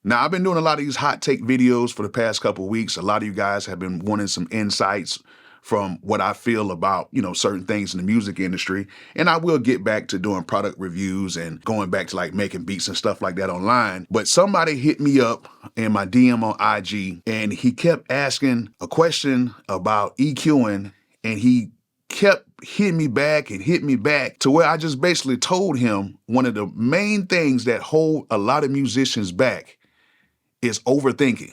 Now, I've been doing a lot of these hot take videos for the past couple of weeks. A lot of you guys have been wanting some insights from what I feel about, certain things in the music industry. And I will get back to doing product reviews and going back to like making beats and stuff like that online. But somebody hit me up in my DM on IG and he kept asking a question about EQing, and he kept hitting me back and hit me back to where I just basically told him one of the main things that hold a lot of musicians back is overthinking.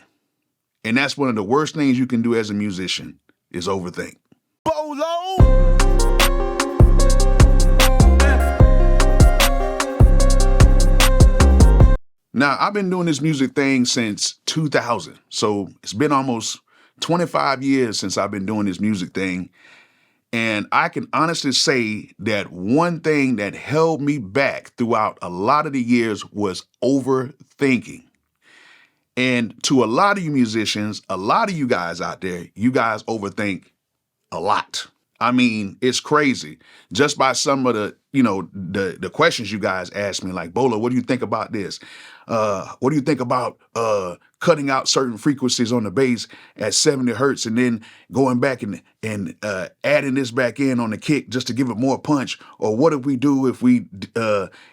And that's one of the worst things you can do as a musician is overthink. Bolo! Now, I've been doing this music thing since 2000. So it's been almost 25 years since I've been doing this music thing. And I can honestly say that one thing that held me back throughout a lot of the years was overthinking. And to a lot of you musicians, a lot of you guys out there, you guys overthink a lot. I mean, it's crazy. Just by some of the, the questions you guys ask me, like, Bolo, what do you think about this? What do you think about cutting out certain frequencies on the bass at 70 hertz and then going back and adding this back in on the kick just to give it more punch? Or what if we do if we're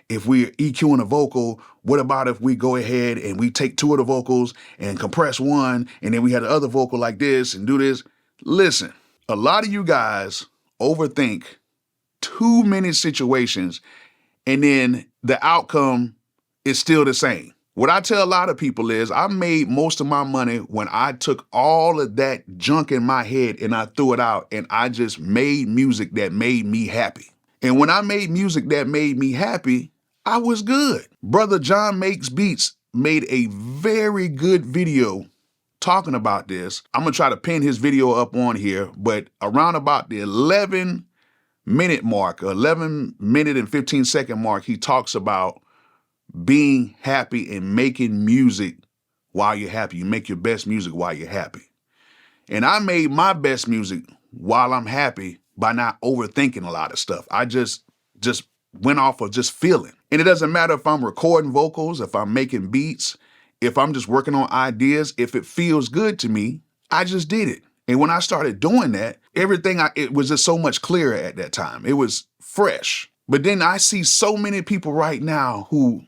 EQing a vocal? What about if we go ahead and we take two of the vocals and compress one, and then we had the other vocal like this and do this? Listen, a lot of you guys overthink too many situations, and then the outcome is still the same. What I tell a lot of people is I made most of my money when I took all of that junk in my head and I threw it out and I just made music that made me happy. And when I made music that made me happy, I was good. Brother John Makes Beats made a very good video talking about this. I'm gonna try to pin his video up on here, but around about the 11-minute mark, 11 minute and 15-second mark, he talks about being happy and making music while you're happy. You make your best music while you're happy. And I made my best music while I'm happy by not overthinking a lot of stuff. I just went off of just feeling. And it doesn't matter if I'm recording vocals, if I'm making beats, if I'm just working on ideas, if it feels good to me, I just did it. And when I started doing that, it was just so much clearer at that time. It was fresh. But then I see so many people right now who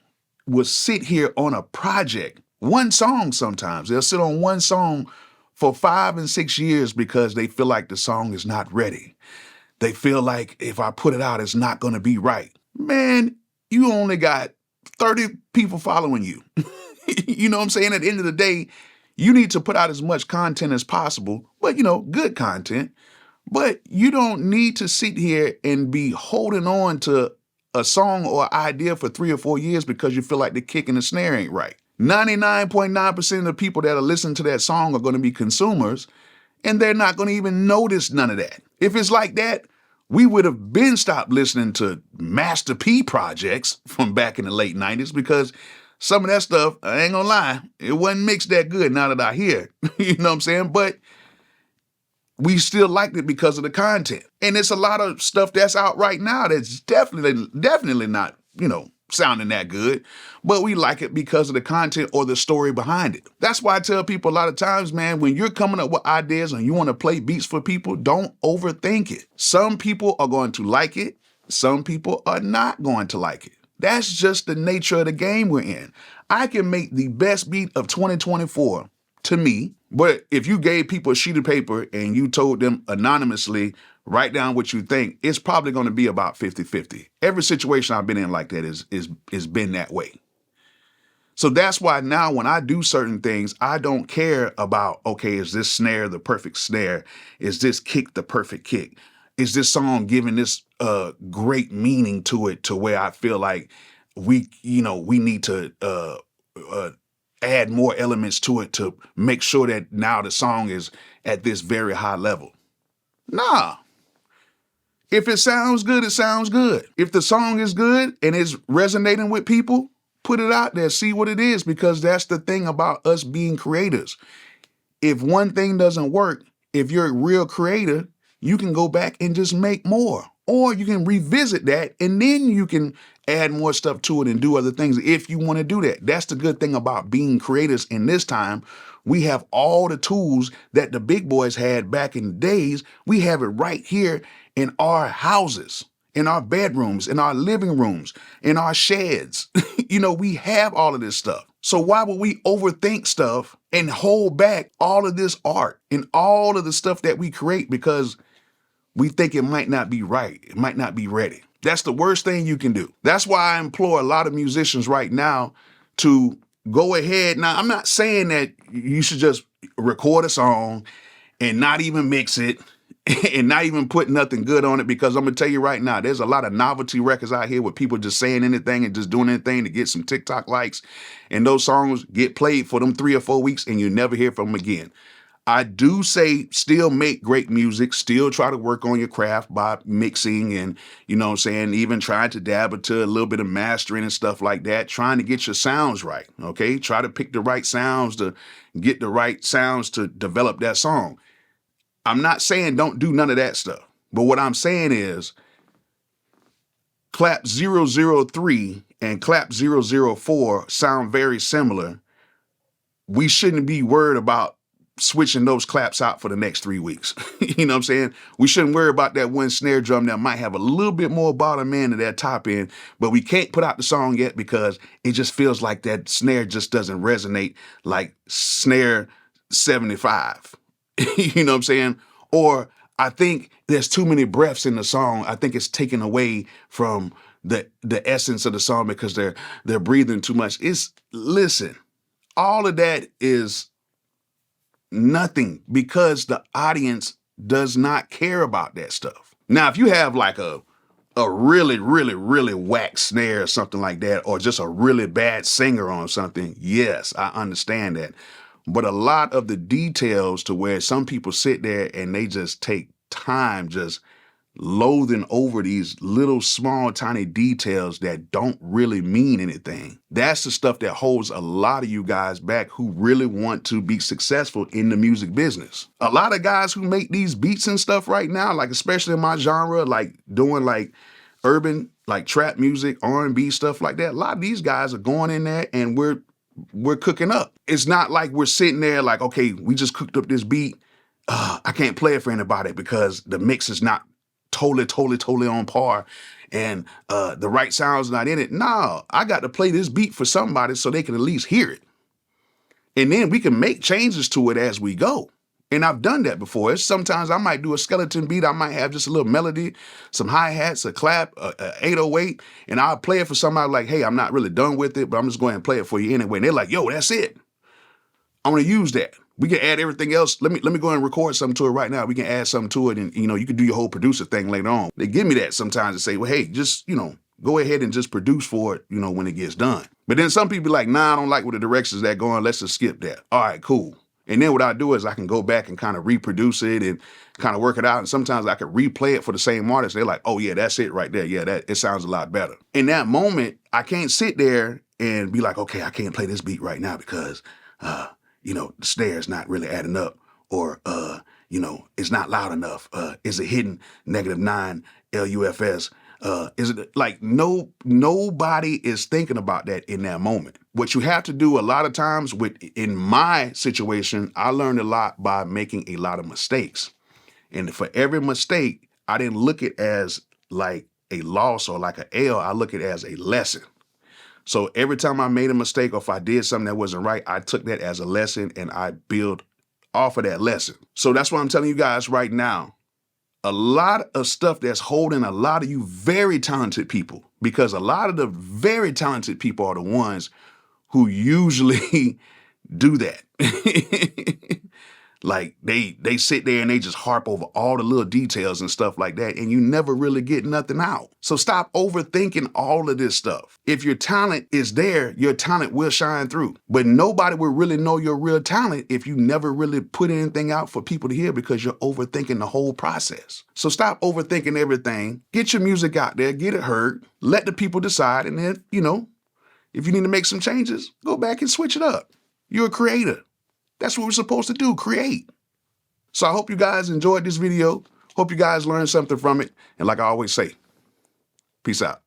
will sit here on a project, one song sometimes. They'll sit on one song for 5 and 6 years because they feel like the song is not ready. They feel like if I put it out, it's not going to be right. Man, you only got 30 people following you. You know what I'm saying? At the end of the day, you need to put out as much content as possible, but good content. But you don't need to sit here and be holding on to a song or idea for 3 or 4 years because you feel like the kick and the snare ain't right. 99.9% of the people that are listening to that song are going to be consumers, and they're not going to even notice none of that. If it's like that, we would have been stopped listening to Master P projects from back in the late 90s because some of that stuff, I ain't gonna lie, it wasn't mixed that good now that I hear it. You know what I'm saying? But we still liked it because of the content. And it's a lot of stuff that's out right now that's definitely not, sounding that good, but we like it because of the content or the story behind it. That's why I tell people a lot of times, man, when you're coming up with ideas and you want to play beats for people, don't overthink it. Some people are going to like it. Some people are not going to like it. That's just the nature of the game we're in. I can make the best beat of 2024 to me, but if you gave people a sheet of paper and you told them anonymously, write down what you think, it's probably going to be about 50-50. Every situation I've been in like that is been that way. So that's why now when I do certain things, I don't care about, okay, is this snare the perfect snare? Is this kick the perfect kick? Is this song giving this great meaning to it to where I feel like we need to add more elements to it to make sure that now the song is at this very high level? Nah. If it sounds good, it sounds good. If the song is good and it's resonating with people, put it out there, see what it is, because that's the thing about us being creators. If one thing doesn't work, if you're a real creator, you can go back and just make more. Or you can revisit that and then you can add more stuff to it and do other things if you want to do that. That's the good thing about being creators in this time. We have all the tools that the big boys had back in the days. We have it right here in our houses, in our bedrooms, in our living rooms, in our sheds. We have all of this stuff. So why would we overthink stuff and hold back all of this art and all of the stuff that we create because we think it might not be right, it might not be ready? That's the worst thing you can do. That's why I implore a lot of musicians right now to go ahead. Now, I'm not saying that you should just record a song and not even mix it and not even put nothing good on it, because I'm going to tell you right now, there's a lot of novelty records out here with people just saying anything and just doing anything to get some TikTok likes. And those songs get played for them 3 or 4 weeks and you never hear from them again. I do say still make great music, still try to work on your craft by mixing and, even trying to dab into a little bit of mastering and stuff like that, trying to get your sounds right, okay? Try to pick the right sounds to get the right sounds to develop that song. I'm not saying don't do none of that stuff, but what I'm saying is clap 003 and clap 004 sound very similar. We shouldn't be worried about switching those claps out for the next 3 weeks. You know what I'm saying? We shouldn't worry about that one snare drum that might have a little bit more bottom end than that top end, but we can't put out the song yet because it just feels like that snare just doesn't resonate like snare 75. You know what I'm saying? Or I think there's too many breaths in the song. I think it's taken away from the essence of the song because they're breathing too much. Listen, all of that is nothing because the audience does not care about that stuff. Now, if you have like a really, really, really whack snare or something like that, or just a really bad singer on something, yes, I understand that. But a lot of the details to where some people sit there and they just take time just loathing over these little small tiny details that don't really mean anything. That's the stuff that holds a lot of you guys back who really want to be successful in the music business. A lot of guys who make these beats and stuff right now, like especially in my genre, like doing like urban, like trap music, R&B, stuff like that, a lot of these guys are going in there and we're cooking up. It's not like we're sitting there like, okay, we just cooked up this beat. I can't play it for anybody because the mix is not totally on par and the right sound's not in it. No, I got to play this beat for somebody so they can at least hear it. And then we can make changes to it as we go. And I've done that before. Sometimes I might do a skeleton beat. I might have just a little melody, some hi-hats, a clap, a 808, and I'll play it for somebody like, hey, I'm not really done with it, but I'm just going to play it for you anyway. And they're like, yo, that's it. I want to use that. We can add everything else. Let me go and record something to it right now. We can add something to it and, you can do your whole producer thing later on. They give me that sometimes and say, well, hey, just, go ahead and just produce for it, when it gets done. But then some people be like, nah, I don't like where the directions that going. Let's just skip that. All right, cool. And then what I do is I can go back and kind of reproduce it and kind of work it out. And sometimes I can replay it for the same artist. They're like, oh yeah, that's it right there. Yeah, it sounds a lot better. In that moment, I can't sit there and be like, okay, I can't play this beat right now because, the snare is not really adding up, or, it's not loud enough. Is it hitting -9 LUFS? Is it like nobody is thinking about that in that moment? What you have to do a lot of times in my situation, I learned a lot by making a lot of mistakes. And for every mistake, I didn't look at it as like a loss or like an L. I look at it as a lesson. So every time I made a mistake or if I did something that wasn't right, I took that as a lesson and I build off of that lesson. So that's what I'm telling you guys right now. A lot of stuff that's holding a lot of you very talented people, because a lot of the very talented people are the ones who usually do that. Like they sit there and they just harp over all the little details and stuff like that, and you never really get nothing out. So stop overthinking all of this stuff. If your talent is there, your talent will shine through. But nobody will really know your real talent if you never really put anything out for people to hear because you're overthinking the whole process. So stop overthinking everything. Get your music out there, get it heard, let the people decide, and then, if you need to make some changes, go back and switch it up. You're a creator. That's what we're supposed to do, create. So I hope you guys enjoyed this video. Hope you guys learned something from it. And like I always say, peace out.